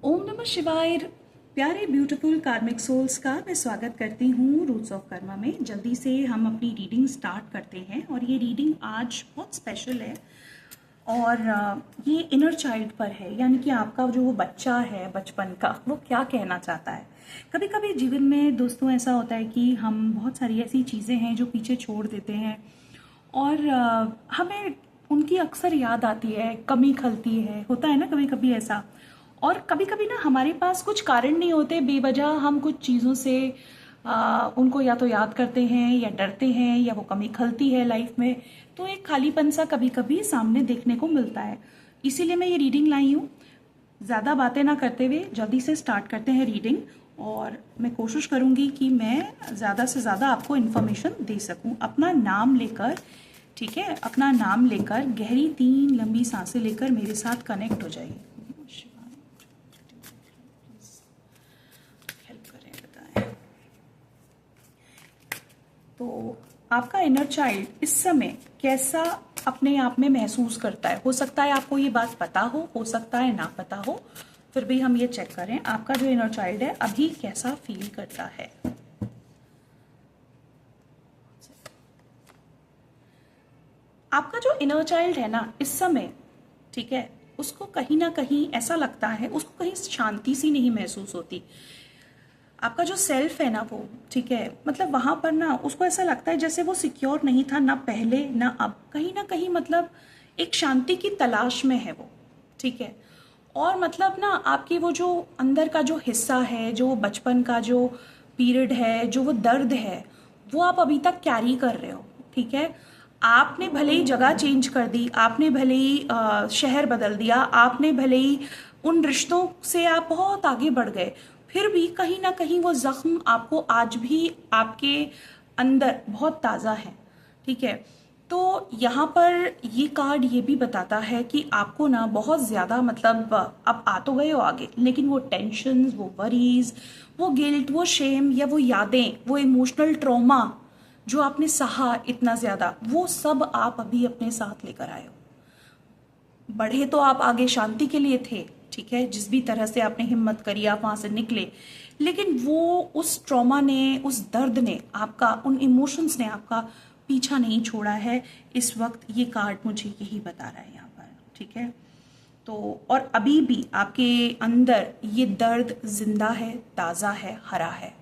ओम नमः शिवाय। प्यारे ब्यूटीफुल कार्मिक सोल्स का मैं स्वागत करती हूँ रूट्स ऑफ कर्मा में। जल्दी से हम अपनी रीडिंग स्टार्ट करते हैं और ये रीडिंग आज बहुत स्पेशल है और ये इनर चाइल्ड पर है, यानी कि आपका जो वो बच्चा है बचपन का, वो क्या कहना चाहता है। कभी कभी जीवन में दोस्तों ऐसा होता है कि हम बहुत सारी ऐसी चीज़ें हैं जो पीछे छोड़ देते हैं और हमें उनकी अक्सर याद आती है, कमी खलती है, होता है ना कभी कभी ऐसा। और कभी कभी ना हमारे पास कुछ कारण नहीं होते, बेवजह हम कुछ चीज़ों से उनको या तो याद करते हैं या डरते हैं या वो कमी खलती है लाइफ में। तो एक खालीपन सा कभी कभी सामने देखने को मिलता है। इसीलिए मैं ये रीडिंग लाई हूँ। ज़्यादा बातें ना करते हुए जल्दी से स्टार्ट करते हैं रीडिंग, और मैं कोशिश करूँगी कि मैं ज़्यादा से ज़्यादा आपको इन्फॉर्मेशन दे सकूँ। अपना नाम लेकर, ठीक है, अपना नाम लेकर गहरी 3 लंबी सांसें लेकर मेरे साथ कनेक्ट हो जाइए। हेल्प करें, बताएं। तो आपका इनर चाइल्ड इस समय कैसा अपने आप में महसूस करता है। हो सकता है आपको ये बात पता हो सकता है ना पता हो, फिर भी हम ये चेक करें आपका जो इनर चाइल्ड है अभी कैसा फील करता है। आपका जो इनर चाइल्ड है ना इस समय, ठीक है, उसको कहीं ना कहीं ऐसा लगता है, उसको कहीं शांति सी नहीं महसूस होती। आपका जो सेल्फ है ना वो, ठीक है, मतलब वहां पर ना उसको ऐसा लगता है जैसे वो सिक्योर नहीं था, ना पहले ना अब, कहीं ना कहीं मतलब एक शांति की तलाश में है वो, ठीक है। और मतलब ना आपकी वो जो अंदर का जो हिस्सा है, जो बचपन का जो पीरियड है, जो वो दर्द है, वो आप अभी तक कैरी कर रहे हो, ठीक है। आपने भले ही जगह चेंज कर दी, आपने भले ही शहर बदल दिया, आपने भले ही उन रिश्तों से आप बहुत आगे बढ़ गए, फिर भी कहीं ना कहीं वो जख्म आपको आज भी आपके अंदर बहुत ताज़ा है, ठीक है। तो यहाँ पर ये कार्ड ये भी बताता है कि आपको ना बहुत ज़्यादा मतलब अब आ तो गए हो आगे, लेकिन वो टेंशन्स, वो वरीज, वो गिल्ट, वो शेम या वो यादें, वो इमोशनल ट्रॉमा जो आपने सहा इतना ज़्यादा, वो सब आप अभी अपने साथ लेकर आए हो। बढ़े तो आप आगे शांति के लिए थे, ठीक है, जिस भी तरह से आपने हिम्मत करी आप वहां से निकले, लेकिन वो उस ट्रॉमा ने, उस दर्द ने आपका, उन इमोशंस ने आपका पीछा नहीं छोड़ा है। इस वक्त ये कार्ड मुझे यही बता रहा है यहाँ पर, ठीक है। तो और अभी भी आपके अंदर ये दर्द जिंदा है, ताज़ा है, हरा है।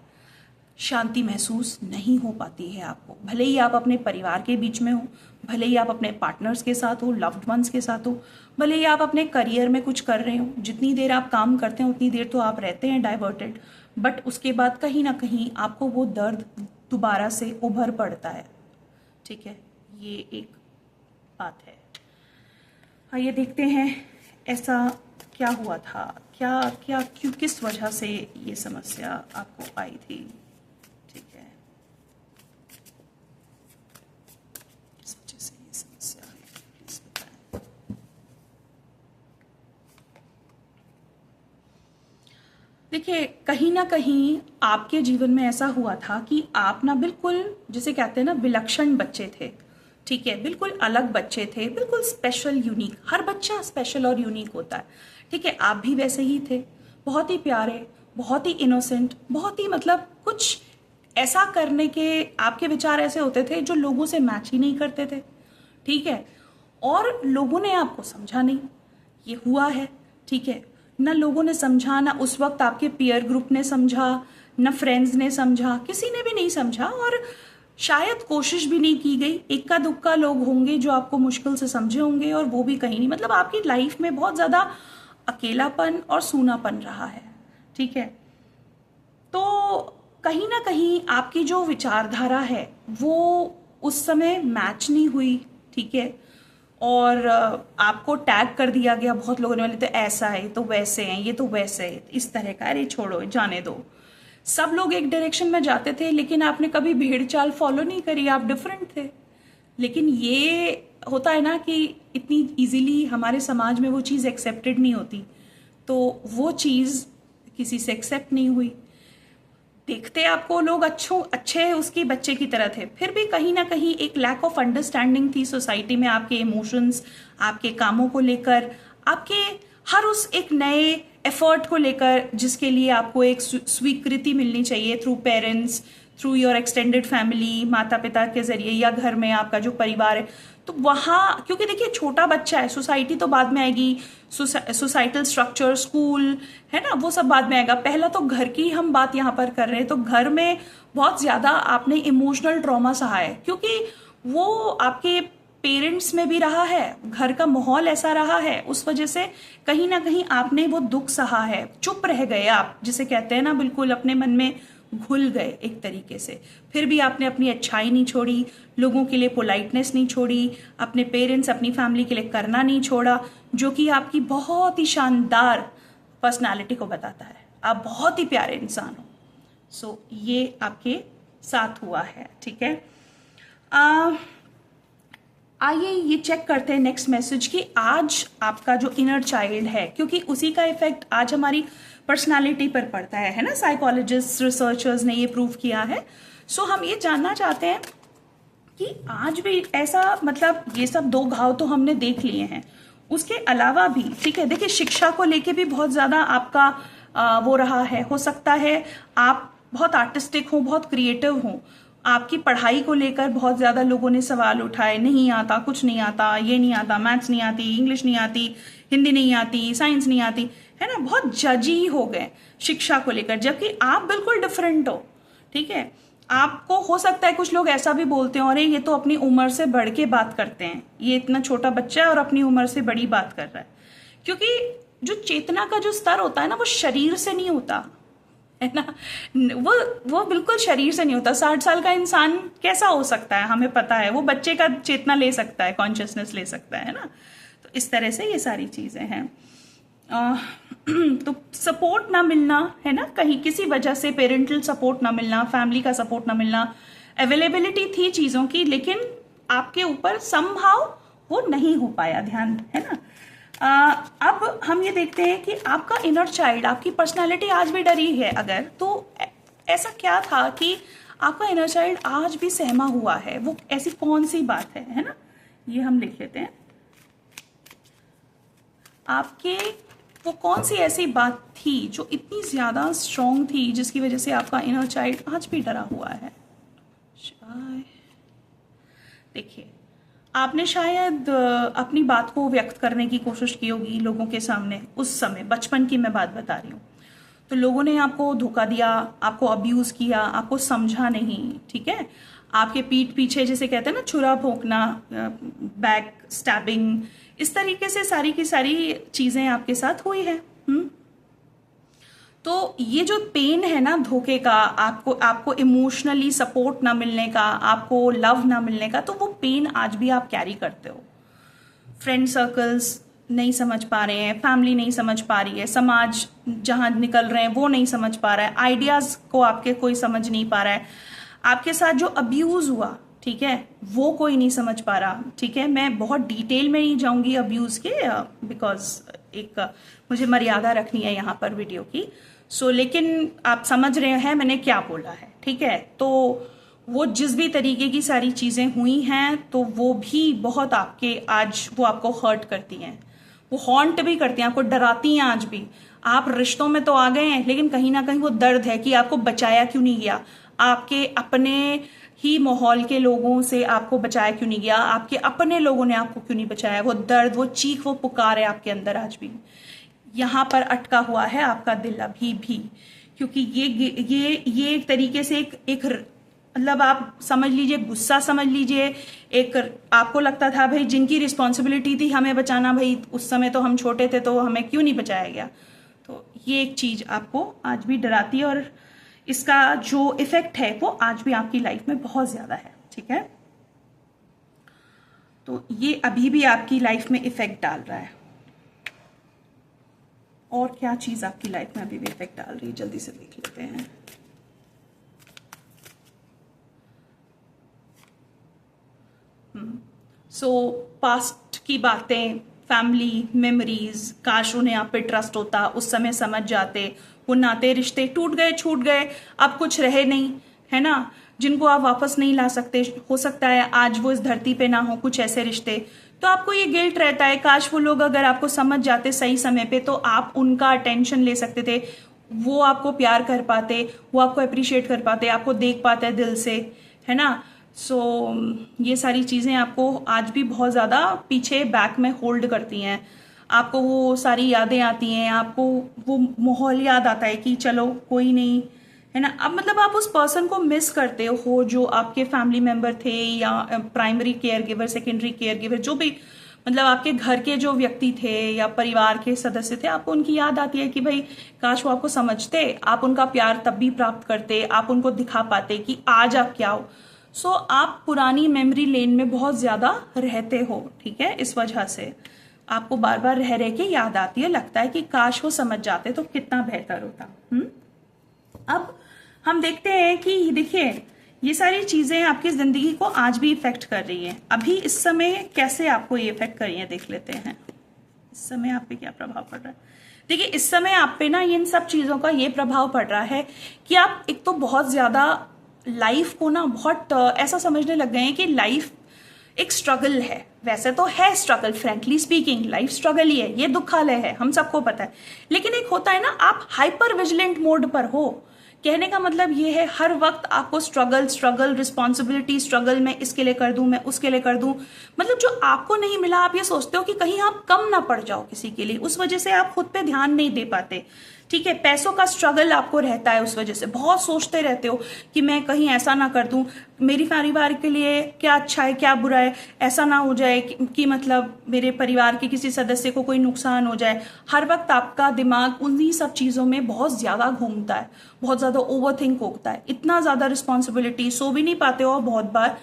शांति महसूस नहीं हो पाती है आपको, भले ही आप अपने परिवार के बीच में हो, भले ही आप अपने पार्टनर्स के साथ हो, लव्ड वंस के साथ हो, भले ही आप अपने करियर में कुछ कर रहे हो। जितनी देर आप काम करते हैं उतनी देर तो आप रहते हैं डाइवर्टेड, बट उसके बाद कहीं ना कहीं आपको वो दर्द दोबारा से उभर पड़ता है, ठीक है। ये एक बात है। आइए देखते हैं ऐसा क्या हुआ था, क्या क्या क्यों, किस वजह से ये समस्या आपको आई थी, ठीक है, किस वजह से ये समस्या है, प्लीज बताएं। देखिए, कहीं ना कहीं आपके जीवन में ऐसा हुआ था कि आप ना बिल्कुल, जिसे कहते हैं ना, विलक्षण बच्चे थे, ठीक है, बिल्कुल अलग बच्चे थे, बिल्कुल स्पेशल, यूनिक। हर बच्चा स्पेशल और यूनिक होता है, ठीक है। आप भी वैसे ही थे, बहुत ही प्यारे, बहुत ही इनोसेंट, बहुत ही मतलब कुछ ऐसा करने के आपके विचार ऐसे होते थे जो लोगों से मैच ही नहीं करते थे, ठीक है। और लोगों ने आपको समझा नहीं, ये हुआ है, ठीक है। ना लोगों ने समझा, ना उस वक्त आपके पीयर ग्रुप ने समझा, ना फ्रेंड्स ने समझा, किसी ने भी नहीं समझा, और शायद कोशिश भी नहीं की गई। इक्का दुक्का लोग होंगे जो आपको मुश्किल से समझे होंगे, और वो भी कहीं नहीं। मतलब आपकी लाइफ में बहुत ज्यादा अकेलापन और सूनापन रहा है, ठीक है। तो कहीं ना कहीं आपकी जो विचारधारा है वो उस समय मैच नहीं हुई, ठीक है। और आपको टैग कर दिया गया बहुत लोगों ने, बोले तो ऐसा है, तो वैसे हैं, ये तो वैसे है, इस तरह का, अरे छोड़ो, जाने दो। सब लोग एक डायरेक्शन में जाते थे, लेकिन आपने कभी भेड़ चाल फॉलो नहीं करी, आप डिफरेंट थे। लेकिन ये होता है ना कि इतनी इजीली हमारे समाज में वो चीज़ एक्सेप्टेड नहीं होती, तो वो चीज़ किसी से एक्सेप्ट नहीं हुई। देखते आपको लोग अच्छे उसके बच्चे की तरह थे, फिर भी कहीं ना कहीं एक लैक ऑफ अंडरस्टैंडिंग थी सोसाइटी में आपके इमोशंस, आपके कामों को लेकर, आपके हर उस एक नए एफर्ट को लेकर जिसके लिए आपको एक स्वीकृति मिलनी चाहिए through parents, through your extended family, माता पिता के जरिए या घर में आपका जो परिवार है, तो वहाँ क्योंकि देखिए छोटा बच्चा है, सोसाइटी तो बाद में आएगी, सोसाइटल स्ट्रक्चर, स्कूल है ना, वो सब बाद में आएगा। पहला तो घर की हम बात यहाँ पर कर रहे हैं, तो घर में बहुत ज़्यादा आपने इमोशनल ट्रॉमा सहा है, क्योंकि वो आपके पेरेंट्स में भी रहा है, घर का माहौल ऐसा रहा है, उस वजह से कहीं ना कहीं आपने वो दुख सहा है, चुप रह गए आप, जिसे कहते हैं ना, बिल्कुल अपने मन में घुल गए एक तरीके से। फिर भी आपने अपनी अच्छाई नहीं छोड़ी, लोगों के लिए पोलाइटनेस नहीं छोड़ी, अपने पेरेंट्स, अपनी फैमिली के लिए करना नहीं छोड़ा, जो कि आपकी बहुत ही शानदार पर्सनालिटी को बताता है। आप बहुत ही प्यारे इंसान हो। सो ये आपके साथ हुआ है, ठीक है। आइए ये चेक करते हैं नेक्स्ट मैसेज कि आज आपका जो इनर चाइल्ड है, क्योंकि उसी का इफेक्ट आज हमारी पर्सनालिटी पर पड़ता है ना, साइकोलॉजिस्ट, रिसर्चर्स ने ये प्रूव किया है। सो हम ये जानना चाहते हैं कि आज भी ऐसा, मतलब ये सब दो घाव तो हमने देख लिए हैं, उसके अलावा भी, ठीक है, देखिए शिक्षा को लेके भी बहुत ज़्यादा आपका वो रहा है। हो सकता है आप बहुत आर्टिस्टिक हो, बहुत क्रिएटिव हो, आपकी पढ़ाई को लेकर बहुत ज़्यादा लोगों ने सवाल उठाए, नहीं आता, कुछ नहीं आता, ये नहीं आता, मैथ्स नहीं आती, इंग्लिश नहीं आती, हिंदी नहीं आती, साइंस नहीं आती, है ना, बहुत जजी हो गए शिक्षा को लेकर, जबकि आप बिल्कुल डिफरेंट हो, ठीक है। आपको हो सकता है कुछ लोग ऐसा भी बोलते हो, अरे ये तो अपनी उम्र से बढ़ के बात करते हैं, ये इतना छोटा बच्चा है और अपनी उम्र से बड़ी बात कर रहा है, क्योंकि जो चेतना का जो स्तर होता है ना, वो शरीर से नहीं होता है ना, वो बिल्कुल शरीर से नहीं होता। 60 साल का इंसान कैसा हो सकता है, हमें पता है, वो बच्चे का चेतना ले सकता है, कॉन्शियसनेस ले सकता है ना। तो इस तरह से ये सारी चीजें हैं। तो सपोर्ट ना मिलना, है ना, कहीं किसी वजह से पेरेंटल सपोर्ट ना मिलना, फैमिली का सपोर्ट ना मिलना, अवेलेबिलिटी थी चीजों की, लेकिन आपके ऊपर समहाउ वो नहीं हो पाया, ध्यान है ना। अब हम ये देखते हैं कि आपका इनर चाइल्ड, आपकी पर्सनालिटी आज भी डरी है अगर, तो ऐसा क्या था कि आपका इनर चाइल्ड आज भी सहमा हुआ है, वो ऐसी कौन सी बात है ना, ये हम लिख लेते हैं। आपके वो कौन सी ऐसी बात थी जो इतनी ज्यादा स्ट्रॉन्ग थी, जिसकी वजह से आपका इनर चाइल्ड आज भी डरा हुआ है। देखिए, आपने शायद अपनी बात को व्यक्त करने की कोशिश की होगी लोगों के सामने, उस समय बचपन की मैं बात बता रही हूँ, तो लोगों ने आपको धोखा दिया, आपको अब्यूज किया, आपको समझा नहीं, ठीक है, आपके पीठ पीछे जिसे कहते हैं ना छुरा भोंकना, बैक स्टैबिंग, इस तरीके से सारी की सारी चीजें आपके साथ हुई है। तो ये जो पेन है ना धोखे का, आपको इमोशनली सपोर्ट ना मिलने का, आपको लव ना मिलने का, तो वो पेन आज भी आप कैरी करते हो। फ्रेंड सर्कल्स नहीं समझ पा रहे हैं, फैमिली नहीं समझ पा रही है, समाज जहां निकल रहे हैं वो नहीं समझ पा रहा है, आइडियाज को आपके कोई समझ नहीं पा रहा है, आपके साथ जो अब्यूज हुआ, ठीक है, वो कोई नहीं समझ पा रहा, ठीक है। मैं बहुत डिटेल में नहीं जाऊंगी अब्यूज के, बिकॉज एक मुझे मर्यादा रखनी है यहाँ पर वीडियो की। लेकिन आप समझ रहे हैं मैंने क्या बोला है, ठीक है। तो वो जिस भी तरीके की सारी चीजें हुई हैं, तो वो भी बहुत आपके आज वो आपको हर्ट करती हैं, वो हॉन्ट भी करती हैं, आपको डराती हैं आज भी। आप रिश्तों में तो आ गए हैं, लेकिन कहीं ना कहीं वो दर्द है कि आपको बचाया क्यों नहीं गया, आपके अपने ही माहौल के लोगों से आपको बचाया क्यों नहीं गया, आपके अपने लोगों ने आपको क्यों नहीं बचाया। वो दर्द, वो चीख, वो पुकार है आपके अंदर आज भी, यहाँ पर अटका हुआ है आपका दिल अभी भी, क्योंकि ये एक तरीके से एक मतलब आप समझ लीजिए, गुस्सा समझ लीजिए, एक आपको लगता था भाई जिनकी रिस्पॉन्सिबिलिटी थी हमें बचाना, भाई उस समय तो हम छोटे थे तो हमें क्यों नहीं बचाया गया। तो ये एक चीज आपको आज भी डराती है, और इसका जो इफेक्ट है वो आज भी आपकी लाइफ में बहुत ज्यादा है, ठीक है। तो ये अभी भी आपकी लाइफ में इफेक्ट डाल रहा है। और क्या चीज आपकी लाइफ में अभी भी इफेक्ट डाल रही है, जल्दी से देख लेते हैं। पास्ट की बातें, फैमिली मेमोरीज, काश उन्हें आप पे ट्रस्ट होता, उस समय समझ जाते, वो नाते रिश्ते टूट गए, छूट गए, अब कुछ रहे नहीं, है ना, जिनको आप वापस नहीं ला सकते। हो सकता है आज वो इस धरती पे ना हो, कुछ ऐसे रिश्ते तो आपको ये गिल्ट रहता है, काश वो लोग अगर आपको समझ जाते सही समय पे तो आप उनका अटेंशन ले सकते थे, वो आपको प्यार कर पाते, वो आपको अप्रिशिएट कर पाते, आपको देख पाते दिल से, है ना। सो ये सारी चीज़ें आपको आज भी बहुत ज़्यादा पीछे बैक में होल्ड करती हैं। आपको वो सारी यादें आती हैं, आपको वो माहौल याद आता है कि चलो कोई नहीं, है ना। अब मतलब आप उस पर्सन को मिस करते हो जो आपके फैमिली मेंबर थे, या primary care giver, secondary care giver, जो भी मतलब आपके घर के जो व्यक्ति थे या परिवार के सदस्य थे, आपको उनकी याद आती है कि भाई काश वो आपको समझते, आप उनका प्यार तब भी प्राप्त करते, आप उनको दिखा पाते कि आज आप क्या हो। सो आप पुरानी मेमोरी लेन में बहुत ज्यादा रहते हो, ठीक है। इस वजह से आपको बार बार रह रह के याद आती है, लगता है कि काश वो समझ जाते तो कितना बेहतर होता। अब हम देखते हैं कि देखिए ये सारी चीजें आपकी जिंदगी को आज भी इफेक्ट कर रही हैं। अभी इस समय कैसे आपको ये इफेक्ट कर रही है देख लेते हैं। इस समय आप पे क्या प्रभाव पड़ रहा है। देखिए इस समय आप पे ना इन सब चीजों का ये प्रभाव पड़ रहा है कि आप एक तो बहुत ज्यादा लाइफ को ना बहुत ऐसा समझने लग गए हैं कि लाइफ एक स्ट्रगल है। वैसे तो है struggle, frankly speaking life struggle ही है, ये दुखालय है, हम सबको पता है। लेकिन एक होता है ना, आप हाइपर विजिलेंट मोड पर हो। कहने का मतलब ये है हर वक्त आपको स्ट्रगल रिस्पॉन्सिबिलिटी, स्ट्रगल मैं इसके लिए कर दूं, मैं उसके लिए कर दूं। मतलब जो आपको नहीं मिला आप ये सोचते हो कि कहीं आप कम ना पड़ जाओ किसी के लिए, उस वजह से आप खुद पे ध्यान नहीं दे पाते, ठीक है। पैसों का स्ट्रगल आपको रहता है, उस वजह से बहुत सोचते रहते हो कि मैं कहीं ऐसा ना कर दूं, मेरी परिवार के लिए क्या अच्छा है क्या बुरा है, ऐसा ना हो जाए कि मतलब मेरे परिवार के किसी सदस्य को कोई नुकसान हो जाए। हर वक्त आपका दिमाग उन्हीं सब चीजों में बहुत ज्यादा घूमता है, बहुत ज्यादा ओवरथिंक होता है, इतना ज्यादा रिस्पॉन्सिबिलिटी, सो भी नहीं पाते हो बहुत बार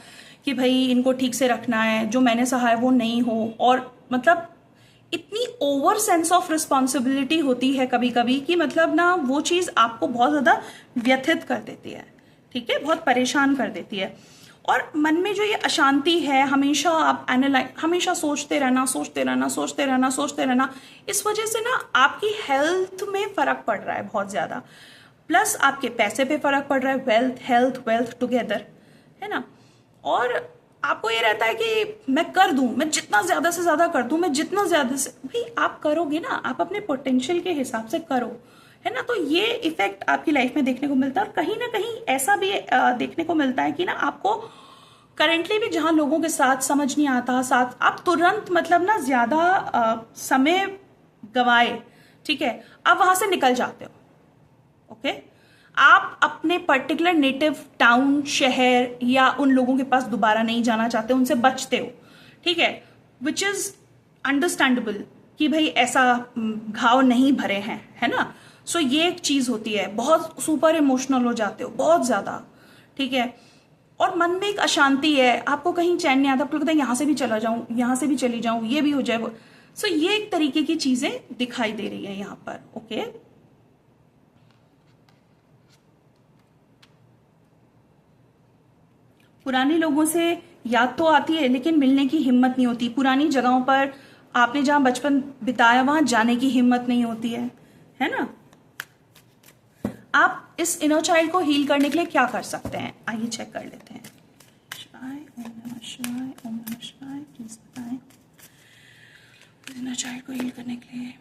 कि भाई इनको ठीक से रखना है, जो मैंने सहा है वो नहीं हो। और मतलब इतनी ओवर सेंस ऑफ रिस्पॉन्सिबिलिटी होती है कभी कभी कि मतलब ना वो चीज आपको बहुत ज्यादा व्यथित कर देती है, ठीक है, बहुत परेशान कर देती है। और मन में जो ये अशांति है, हमेशा आप हमेशा सोचते रहना, इस वजह से ना आपकी हेल्थ में फर्क पड़ रहा है बहुत ज्यादा, प्लस आपके पैसे पे फर्क पड़ रहा है, वेल्थ टुगेदर, है ना। और आपको ये रहता है कि मैं कर दूं, मैं जितना ज्यादा से ज्यादा कर दूं, मैं जितना ज्यादा से, भाई आप करोगे ना, आप अपने पोटेंशियल के हिसाब से करो, है ना। तो ये इफेक्ट आपकी लाइफ में देखने को मिलता है। और कहीं ना कहीं ऐसा भी देखने को मिलता है कि ना आपको करेंटली भी जहां लोगों के साथ समझ नहीं आता, साथ आप तुरंत मतलब ना ज्यादा समय गवाए, ठीक है, आप वहां से निकल जाते हो, ओके। आप अपने पर्टिकुलर नेटिव टाउन, शहर या उन लोगों के पास दोबारा नहीं जाना चाहते, उनसे बचते हो, ठीक है, विच इज अंडरस्टैंडेबल कि भाई ऐसा घाव नहीं भरे हैं, है ना। सो ये एक चीज होती है, बहुत सुपर इमोशनल हो जाते हो बहुत ज्यादा, ठीक है। और मन में एक अशांति है, आपको कहीं चैन नहीं आता, आपको लगता है यहां से भी चला जाऊं, यहां से भी चली जाऊं, ये भी हो जाए। सो ये एक तरीके की चीजें दिखाई दे रही है यहां पर, ओके। पुराने लोगों से याद तो आती है लेकिन मिलने की हिम्मत नहीं होती। पुरानी जगहों पर आपने जहां बचपन बिताया वहां जाने की हिम्मत नहीं होती है ना। आप इस इनर चाइल्ड को हील करने के लिए क्या कर सकते हैं, आइए चेक कर लेते हैं। ओम नमः शिवाय, प्लीज बताएं इनर चाइल्ड को हील करने के लिए।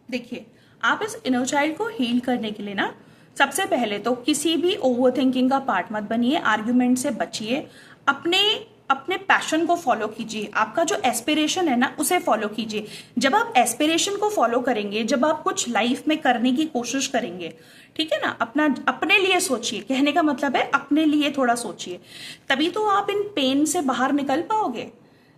देखिए आप इस इनर चाइल्ड को हील करने के लिए ना सबसे पहले तो किसी भी ओवर थिंकिंग का पार्ट मत बनिए, आर्ग्यूमेंट से बचिए, अपने पैशन को फॉलो कीजिए, आपका जो एस्पिरेशन है ना उसे फॉलो कीजिए। जब आप एस्पिरेशन को फॉलो करेंगे, जब आप कुछ लाइफ में करने की कोशिश करेंगे, ठीक है ना, अपने लिए सोचिए, कहने का मतलब है अपने लिए थोड़ा सोचिए, तभी तो आप इन पेन से बाहर निकल पाओगे।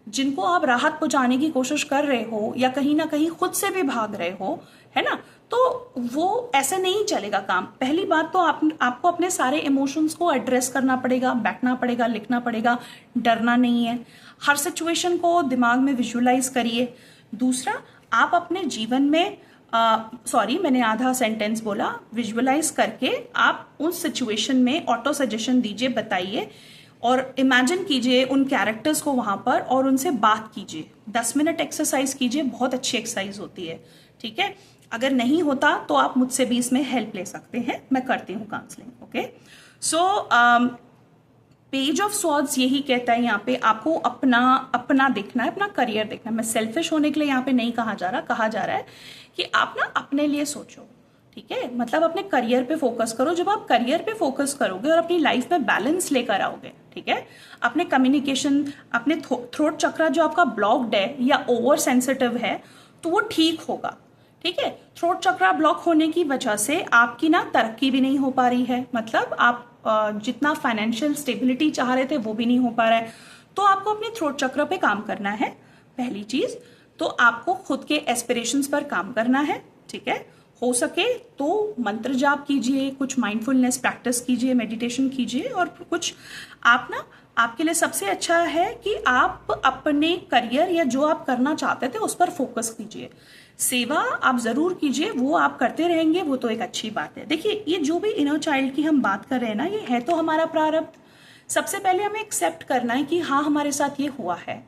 जिनको आप राहत पहुंचाने की कोशिश कर रहे हो या कहीं ना कहीं खुद से भी भाग रहे हो, है ना, तो वो ऐसे नहीं चलेगा काम। पहली बात तो आपको अपने सारे इमोशंस को एड्रेस करना पड़ेगा, बैठना पड़ेगा, लिखना पड़ेगा, डरना नहीं है। हर सिचुएशन को दिमाग में विजुअलाइज करिए। दूसरा, आप अपने जीवन में मैंने आधा सेंटेंस बोला, विजुअलाइज करके आप उस सिचुएशन में ऑटो सजेशन दीजिए, बताइए और इमेजिन कीजिए उन कैरेक्टर्स को वहां पर और उनसे बात कीजिए। 10 मिनट एक्सरसाइज कीजिए, बहुत अच्छी एक्सरसाइज होती है, ठीक है। अगर नहीं होता तो आप मुझसे भी इसमें हेल्प ले सकते हैं, मैं करती हूँ counselling. Okay, so page of swords यही कहता है यहाँ पे आपको अपना अपना देखना है, अपना करियर देखना है। मैं सेल्फिश होने के लिए यहाँ पे नहीं कहा जा रहा, कहा जा रहा है कि आप ना अपने लिए सोचो, ठीक है, मतलब अपने करियर पे फोकस करो। जब आप करियर पे फोकस करोगे और अपनी लाइफ में बैलेंस लेकर आओगे, ठीक है, अपने कम्युनिकेशन, अपने थ्रोट चक्रा जो आपका ब्लॉक्ड है या ओवर सेंसिटिव है तो वो ठीक होगा, ठीक है। थ्रोट चक्रा ब्लॉक होने की वजह से आपकी ना तरक्की भी नहीं हो पा रही है, मतलब आप जितना फाइनेंशियल स्टेबिलिटी चाह रहे थे वो भी नहीं हो पा रहा है। तो आपको अपने थ्रोट चक्र पे काम करना है, पहली चीज। तो आपको खुद के एस्पिरेशंस पर काम करना है, ठीक है। हो सके तो मंत्र जाप कीजिए, कुछ माइंडफुलनेस प्रैक्टिस कीजिए, मेडिटेशन कीजिए, और कुछ आप ना, आपके लिए सबसे अच्छा है कि आप अपने करियर या जो आप करना चाहते थे उस पर फोकस कीजिए। सेवा आप जरूर कीजिए, वो आप करते रहेंगे, वो तो एक अच्छी बात है। देखिए, ये जो भी इनर चाइल्ड की हम बात कर रहे हैं ना, ये है तो हमारा प्रारब्ध। सबसे पहले हमें एक्सेप्ट करना है कि हाँ, हमारे साथ ये हुआ है।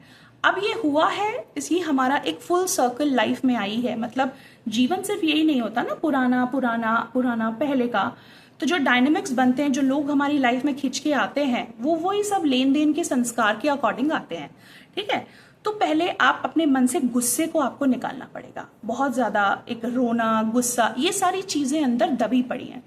अब ये हुआ है, इसलिए हमारा एक फुल सर्कल लाइफ में आई है। मतलब जीवन सिर्फ यही नहीं होता ना, पुराना पुराना पुराना पहले का। तो जो डायनेमिक्स बनते हैं, जो लोग हमारी लाइफ में खिंच के आते हैं, वो वही सब लेन देन के संस्कार के अकॉर्डिंग आते हैं, ठीक है। तो पहले आप अपने मन से गुस्से को आपको निकालना पड़ेगा। बहुत ज्यादा एक रोना, गुस्सा, ये सारी चीजें अंदर दबी पड़ी हैं।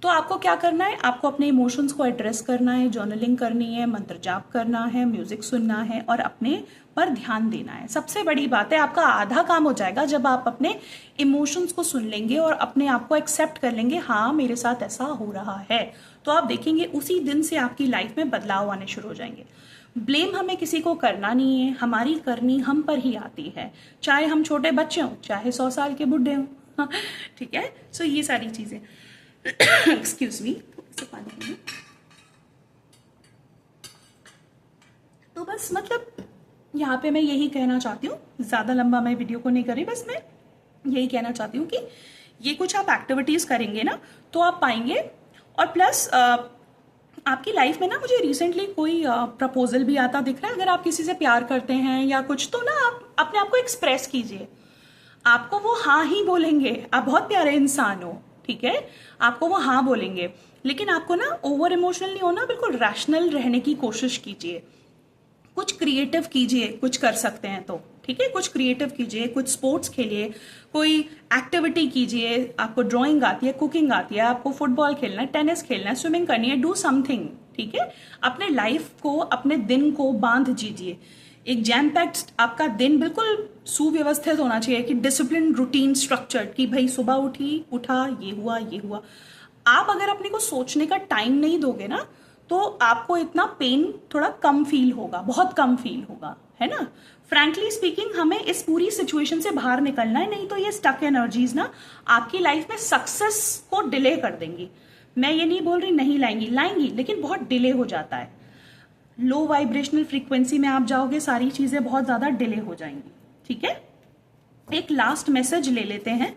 तो आपको क्या करना है, आपको अपने इमोशंस को एड्रेस करना है, जर्नलिंग करनी है, मंत्र जाप करना है, म्यूजिक सुनना है और अपने पर ध्यान देना है। सबसे बड़ी बात है, आपका आधा काम हो जाएगा जब आप अपने इमोशंस को सुन लेंगे और अपने आप को एक्सेप्ट कर लेंगे, हाँ मेरे साथ ऐसा हो रहा है। तो आप देखेंगे उसी दिन से आपकी लाइफ में बदलाव आने शुरू हो जाएंगे। ब्लेम हमें किसी को करना नहीं है, हमारी करनी हम पर ही आती है, चाहे हम छोटे बच्चे हों, चाहे 100 साल के बुढ़े हों, ठीक है। सो ये सारी चीजें एक्सक्यूज मी, थोड़ा सा पानी पीना। तो बस मतलब यहाँ पे मैं यही कहना चाहती हूँ, ज्यादा लंबा मैं वीडियो को नहीं करी, बस मैं यही कहना चाहती हूँ कि ये कुछ आप एक्टिविटीज करेंगे ना तो आप पाएंगे। और प्लस आपकी लाइफ में ना, मुझे रिसेंटली कोई प्रपोजल भी आता दिख रहा है। अगर आप किसी से प्यार करते हैं या कुछ, तो ना आप अपने आप को एक्सप्रेस कीजिए, आपको वो हाँ ही बोलेंगे। आप बहुत प्यारे इंसान हो, ठीक है, आपको वो हाँ बोलेंगे। लेकिन आपको ना ओवर इमोशनल नहीं होना, बिल्कुल रैशनल रहने की कोशिश कीजिए। कुछ क्रिएटिव कीजिए, कुछ कर सकते हैं तो, ठीक है, कुछ क्रिएटिव कीजिए, कुछ स्पोर्ट्स खेलिए, कोई एक्टिविटी कीजिए। आपको ड्राइंग आती है, कुकिंग आती है, आपको फुटबॉल खेलना है, टेनिस खेलना है, स्विमिंग करनी है, डू समथिंग, ठीक है। अपने लाइफ को, अपने दिन को बांध दीजिए। एक जैम पैक्ड आपका दिन बिल्कुल सुव्यवस्थित होना चाहिए, कि डिसिप्लिन, रूटीन, स्ट्रक्चर्ड, कि भाई सुबह उठा, ये हुआ, ये हुआ। आप अगर अपने को सोचने का टाइम नहीं दोगे ना, तो आपको इतना पेन थोड़ा कम फील होगा, बहुत कम फील होगा, है ना। फ्रैंकली स्पीकिंग, हमें इस पूरी सिचुएशन से बाहर निकलना है, नहीं तो ये स्टक एनर्जीज ना आपकी लाइफ में सक्सेस को डिले कर देंगी। मैं ये नहीं बोल रही नहीं लाएंगी, लाएंगी, लेकिन बहुत डिले हो जाता है। लो वाइब्रेशनल फ्रीक्वेंसी में आप जाओगे, सारी चीजें बहुत ज्यादा डिले हो जाएंगी, ठीक है। एक लास्ट मैसेज ले लेते हैं।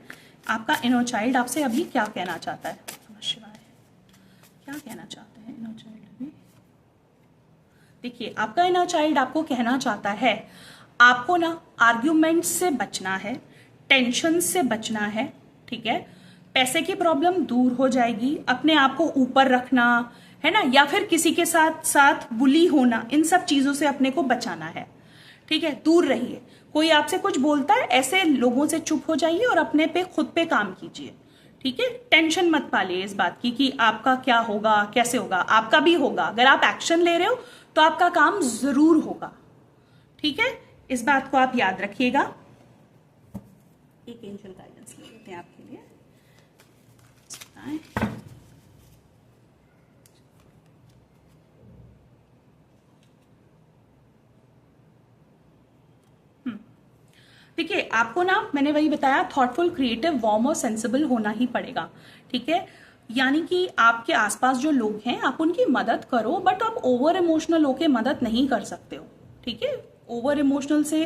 आपका इनर चाइल्ड आपसे अभी क्या कहना चाहता है? नमः शिवाय। क्या कहना चाहते हैं इनर चाइल्ड अभी? देखिए, आपका इनर चाइल्ड आपको कहना चाहता है, आपको ना आर्ग्यूमेंट से बचना है, टेंशन से बचना है, ठीक है। पैसे की प्रॉब्लम दूर हो जाएगी, अपने आप को ऊपर रखना है ना, या फिर किसी के साथ साथ बुली होना, इन सब चीजों से अपने को बचाना है, ठीक है। दूर रहिए। कोई आपसे कुछ बोलता है, ऐसे लोगों से चुप हो जाइए और अपने पे, खुद पे काम कीजिए, ठीक है। टेंशन मत पालिए इस बात की कि आपका क्या होगा, कैसे होगा। आपका भी होगा, अगर आप एक्शन ले रहे हो तो आपका काम जरूर होगा, ठीक है। इस बात को आप याद रखिएगा। एक एंजल गाइडेंस ले लेते हैं आपके लिए। देखिए, आपको ना, मैंने वही बताया, थॉटफुल, क्रिएटिव, वार्म और सेंसिबल होना ही पड़ेगा, ठीक है। यानी कि आपके आसपास जो लोग हैं, आप उनकी मदद करो, बट आप ओवर इमोशनल होके मदद नहीं कर सकते हो, ठीक है। ओवर इमोशनल से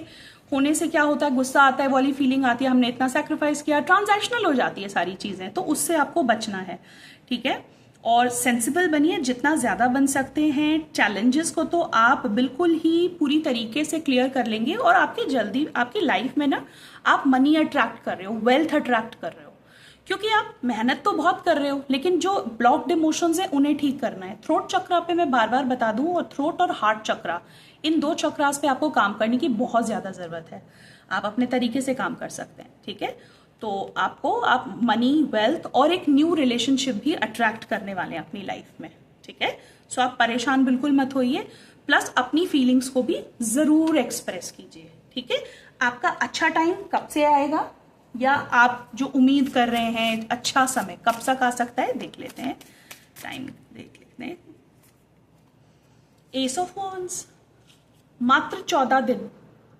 होने से क्या होता है, गुस्सा आता है, वाली फीलिंग आती है, हमने इतना सैक्रिफाइस किया, ट्रांजैक्शनल हो जाती है सारी चीजें, तो उससे आपको बचना है, ठीक है। और सेंसिबल बनिए, जितना ज़्यादा बन सकते हैं। चैलेंजेस को तो आप बिल्कुल ही पूरी तरीके से क्लियर कर लेंगे, और आपकी लाइफ में ना आप मनी अट्रैक्ट कर रहे हो, वेल्थ अट्रैक्ट कर रहे हो, क्योंकि आप मेहनत तो बहुत कर रहे हो, लेकिन जो ब्लॉक्ड इमोशंस है उन्हें ठीक करना है। थ्रोट चक्रा पे मैं बार बार बता दूं, और थ्रोट और हार्ट चक्रा, इन 2 चक्रास पे आपको काम करने की बहुत ज़्यादा ज़रूरत है। आप अपने तरीके से काम कर सकते हैं, ठीक है। तो आप मनी, वेल्थ और एक न्यू रिलेशनशिप भी अट्रैक्ट करने वाले हैं अपनी लाइफ में, ठीक है। सो आप परेशान बिल्कुल मत होइए, प्लस अपनी फीलिंग्स को भी ज़रूर एक्सप्रेस कीजिए, ठीक है। आपका अच्छा टाइम कब से आएगा, या आप जो उम्मीद कर रहे हैं अच्छा समय कब तक आ सकता है, देख लेते हैं, टाइम देख लेते हैं। एस ऑफ वॉन्ड्स, मात्र 14 दिन।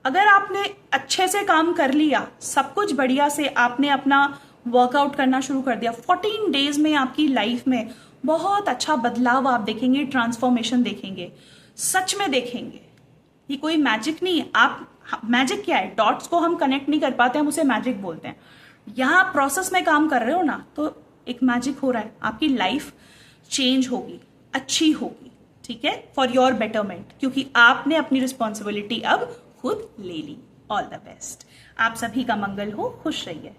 अगर आपने अच्छे से काम कर लिया, सब कुछ बढ़िया से आपने अपना वर्कआउट करना शुरू कर दिया, 14 डेज में आपकी लाइफ में बहुत अच्छा बदलाव आप देखेंगे, ट्रांसफॉर्मेशन देखेंगे, सच में देखेंगे। ये कोई मैजिक नहीं है। आप मैजिक क्या है, डॉट्स को हम कनेक्ट नहीं कर पाते, हम उसे मैजिक बोलते हैं। यहाँ प्रोसेस में काम कर रहे हो ना, तो एक मैजिक हो रहा है। आपकी लाइफ चेंज होगी, अच्छी होगी, ठीक है, फॉर योर बेटरमेंट, क्योंकि आपने अपनी रिस्पॉन्सिबिलिटी अब खुद ले ली। ऑल द बेस्ट, आप सभी का मंगल हो, खुश रहिए।